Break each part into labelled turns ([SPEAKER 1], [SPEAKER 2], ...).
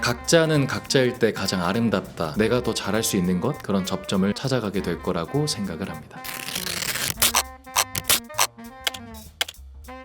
[SPEAKER 1] 각자는 각자일 때 가장 아름답다, 내가 더 잘할 수 있는 것, 그런 접점을 찾아가게 될 거라고 생각을 합니다.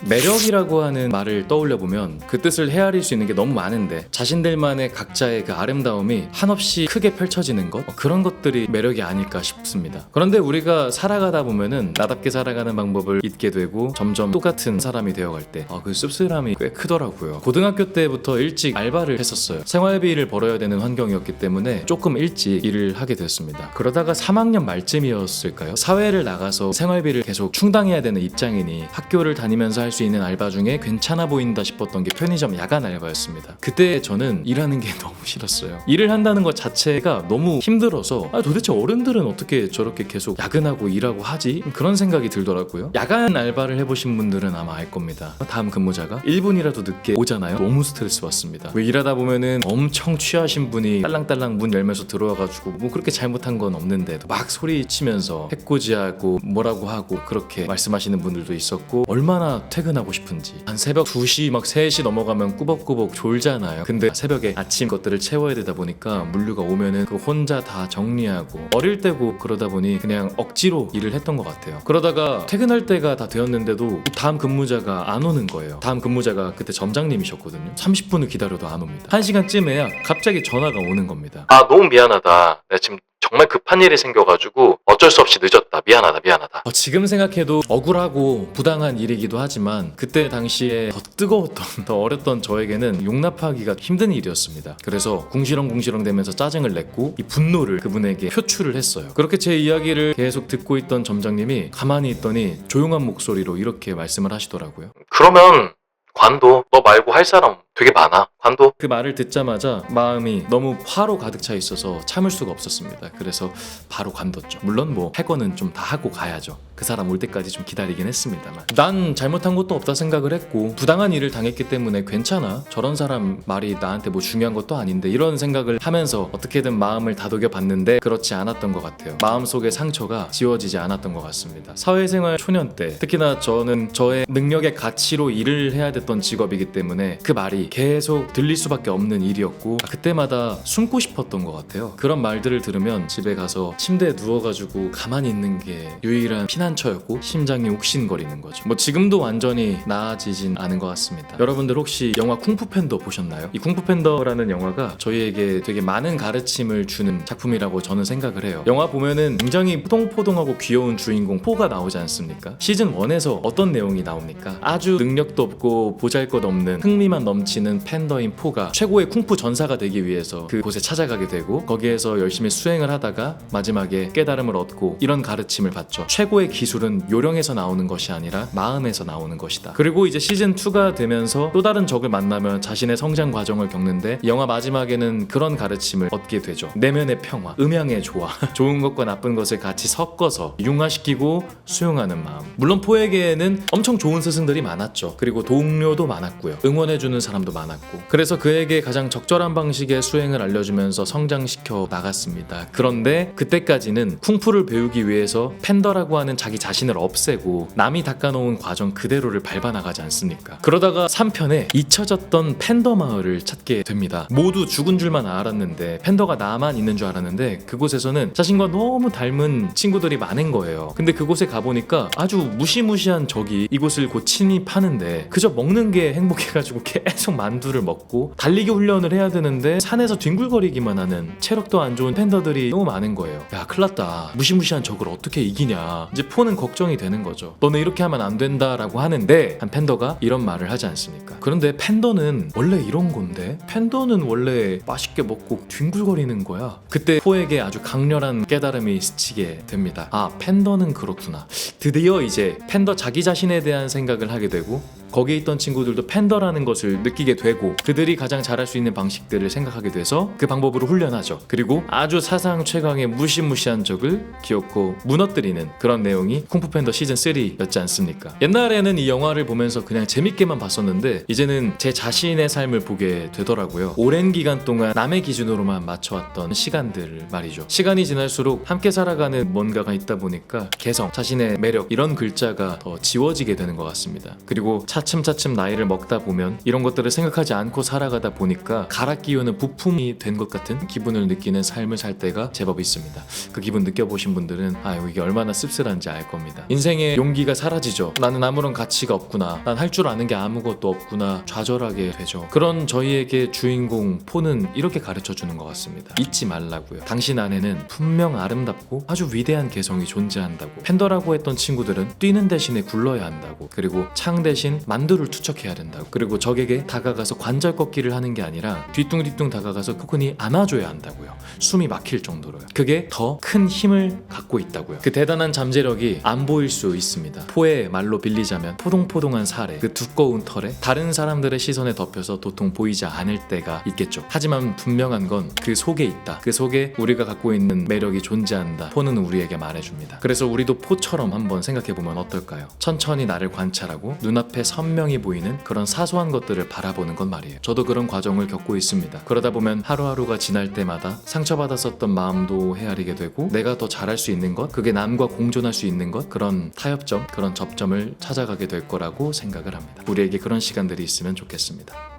[SPEAKER 1] 매력이라고 하는 말을 떠올려보면 그 뜻을 헤아릴 수 있는 게 너무 많은데, 자신들만의 각자의 그 아름다움이 한없이 크게 펼쳐지는 것, 그런 것들이 매력이 아닐까 싶습니다. 그런데 우리가 살아가다 보면은 나답게 살아가는 방법을 잊게 되고 점점 똑같은 사람이 되어갈 때 그 씁쓸함이 꽤 크더라고요. 고등학교 때부터 일찍 알바를 했었어요. 생활비를 벌어야 되는 환경이었기 때문에 조금 일찍 일을 하게 됐습니다. 그러다가 3학년 말쯤이었을까요? 사회를 나가서 생활비를 계속 충당해야 되는 입장이니 학교를 다니면서 할 수 있는 알바 중에 괜찮아 보인다 싶었던 게 편의점 야간 알바였습니다. 그때 저는 일하는 게 너무 싫었어요. 일을 한다는 것 자체가 너무 힘들어서 도대체 어른들은 어떻게 저렇게 계속 야근하고 일하고 하지? 그런 생각이 들더라고요. 야간 알바를 해보신 분들은 아마 알 겁니다. 다음 근무자가 1분이라도 늦게 오잖아요. 너무 스트레스 받습니다. 왜 일하다 보면은 엄청 취하신 분이 딸랑딸랑 문 열면서 들어와가지고 뭐 그렇게 잘못한 건 없는데도 막 소리치면서 해코지하고 뭐라고 하고 그렇게 말씀하시는 분들도 있었고, 얼마나 퇴근하고 싶은지. 한 새벽 2시 막 3시 넘어가면 꾸벅꾸벅 졸잖아요. 근데 새벽에 아침 것들을 채워야 되다 보니까 물류가 오면은 그 혼자 다 정리하고, 어릴 때고 그러다 보니 그냥 억지로 일을 했던 것 같아요. 그러다가 퇴근할 때가 다 되었는데도 다음 근무자가 안 오는 거예요. 다음 근무자가 그때 점장님이셨거든요. 30분을 기다려도 안 옵니다. 1시간쯤에야 갑자기 전화가 오는 겁니다. 너무 미안하다, 내가 지금 정말 급한 일이 생겨가지고 어쩔 수 없이 늦었다, 미안하다. 지금 생각해도 억울하고 부당한 일이기도 하지만 그때 당시에 더 뜨거웠던, 더 어렸던 저에게는 용납하기가 힘든 일이었습니다. 그래서 궁시렁궁시렁 대면서 짜증을 냈고 이 분노를 그분에게 표출을 했어요. 그렇게 제 이야기를 계속 듣고 있던 점장님이 가만히 있더니 조용한 목소리로 이렇게 말씀을 하시더라고요. 그러면 관도, 너 말고 할 사람 되게 많아, 관도. 그 말을 듣자마자 마음이 너무 화로 가득 차 있어서 참을 수가 없었습니다. 그래서 바로 관뒀죠. 물론 뭐 할 거는 좀 다 하고 가야죠. 그 사람 올 때까지 좀 기다리긴 했습니다만, 난 잘못한 것도 없다 생각을 했고 부당한 일을 당했기 때문에 괜찮아, 저런 사람 말이 나한테 뭐 중요한 것도 아닌데, 이런 생각을 하면서 어떻게든 마음을 다독여 봤는데 그렇지 않았던 것 같아요. 마음속의 상처가 지워지지 않았던 것 같습니다. 사회생활 초년 때 특히나 저는 저의 능력의 가치로 일을 해야 됐던 직업이기 때문에 그 말이 계속 들릴 수밖에 없는 일이었고, 그때마다 숨고 싶었던 것 같아요. 그런 말들을 들으면 집에 가서 침대에 누워가지고 가만히 있는 게 유일한 피난처였고 심장이 욱신거리는 거죠. 뭐 지금도 완전히 나아지진 않은 것 같습니다. 여러분들 혹시 영화 쿵푸팬더 보셨나요? 이 쿵푸팬더라는 영화가 저희에게 되게 많은 가르침을 주는 작품이라고 저는 생각을 해요. 영화 보면은 굉장히 포동포동하고 귀여운 주인공 포가 나오지 않습니까? 시즌 1에서 어떤 내용이 나옵니까? 아주 능력도 없고 보잘것없는 흥미만 넘치는 팬더인 포가 최고의 쿵푸 전사가 되기 위해서 그곳에 찾아가게 되고, 거기에서 열심히 수행을 하다가 마지막에 깨달음을 얻고 이런 가르침을 받죠. 최고의 기술은 요령에서 나오는 것이 아니라 마음에서 나오는 것이다. 그리고 이제 시즌 2가 되면서 또 다른 적을 만나면 자신의 성장 과정을 겪는데, 영화 마지막에는 그런 가르침을 얻게 되죠. 내면의 평화, 음양의 조화, 좋은 것과 나쁜 것을 같이 섞어서 융화시키고 수용하는 마음. 물론 포에게는 엄청 좋은 스승들이 많았죠. 그리고 동료도 많았고요, 응원해주는 사람도 많았고, 그래서 그에게 가장 적절한 방식의 수행을 알려주면서 성장시켜 나갔습니다. 그런데 그때까지는 쿵푸를 배우기 위해서 팬더라고 하는 자기 자신을 없애고 남이 닦아놓은 과정 그대로를 밟아나가지 않습니까? 그러다가 3편에 잊혀졌던 팬더 마을을 찾게 됩니다. 모두 죽은 줄만 알았는데, 팬더가 나만 있는 줄 알았는데 그곳에서는 자신과 너무 닮은 친구들이 많은 거예요. 근데 그곳에 가보니까 아주 무시무시한 적이 이곳을 곧 침입하는데, 그저 먹는 게 행복해가지고 계속 만두를 먹고 달리기 훈련을 해야 되는데 산에서 뒹굴거리기만 하는 체력도 안 좋은 팬더들이 너무 많은 거예요. 야, 큰일났다, 무시무시한 적을 어떻게 이기냐. 이제 포는 걱정이 되는 거죠. 너는 이렇게 하면 안 된다라고 하는데 한 팬더가 이런 말을 하지 않습니까? 그런데 팬더는 원래 이런 건데, 팬더는 원래 맛있게 먹고 뒹굴거리는 거야. 그때 포에게 아주 강렬한 깨달음이 스치게 됩니다. 팬더는 그렇구나. 드디어 이제 팬더 자기 자신에 대한 생각을 하게 되고, 거기에 있던 친구들도 팬더라는 것을 느끼게 되고, 그들이 가장 잘할 수 있는 방식들을 생각하게 돼서 그 방법으로 훈련하죠. 그리고 아주 사상 최강의 무시무시한 적을 기어코 무너뜨리는 그런 내용이 쿵푸팬더 시즌 3였지 않습니까? 옛날에는 이 영화를 보면서 그냥 재밌게만 봤었는데 이제는 제 자신의 삶을 보게 되더라고요. 오랜 기간 동안 남의 기준으로만 맞춰왔던 시간들 말이죠. 시간이 지날수록 함께 살아가는 뭔가가 있다 보니까 개성, 자신의 매력, 이런 글자가 더 지워지게 되는 것 같습니다. 그리고 차츰차츰 나이를 먹다 보면 이런 것들을 생각하지 않고 살아가다 보니까 갈아 끼우는 부품이 된 것 같은 기분을 느끼는 삶을 살 때가 제법 있습니다. 그 기분 느껴보신 분들은 이게 얼마나 씁쓸한지 알 겁니다. 인생의 용기가 사라지죠. 나는 아무런 가치가 없구나, 난 할 줄 아는 게 아무것도 없구나, 좌절하게 되죠. 그런 저희에게 주인공 폰은 이렇게 가르쳐 주는 것 같습니다. 잊지 말라고요. 당신 안에는 분명 아름답고 아주 위대한 개성이 존재한다고. 팬더라고 했던 친구들은 뛰는 대신에 굴러야 한다고. 그리고 창 대신 만두를 투척해야 된다고. 그리고 적에게 다가가서 관절 꺾기를 하는 게 아니라 뒤뚱뒤뚱 다가가서 코코니 안아줘야 한다고요. 숨이 막힐 정도로요. 그게 더 큰 힘을 갖고 있다고요. 그 대단한 잠재력이 안 보일 수 있습니다. 포의 말로 빌리자면 포동포동한 살에 그 두꺼운 털에 다른 사람들의 시선에 덮여서 도통 보이지 않을 때가 있겠죠. 하지만 분명한 건 그 속에 있다. 그 속에 우리가 갖고 있는 매력이 존재한다. 포는 우리에게 말해줍니다. 그래서 우리도 포처럼 한번 생각해보면 어떨까요? 천천히 나를 관찰하고 눈앞에 선명히 보이는 그런 사소한 것들을 바라보는 건 말이에요. 저도 그런 과정을 겪고 있습니다. 그러다 보면 하루하루가 지날 때마다 상처받았었던 마음도 헤아리게 되고 내가 더 잘할 수 있는 것, 그게 남과 공존할 수 있는 것, 그런 타협점, 그런 접점을 찾아가게 될 거라고 생각을 합니다. 우리에게 그런 시간들이 있으면 좋겠습니다.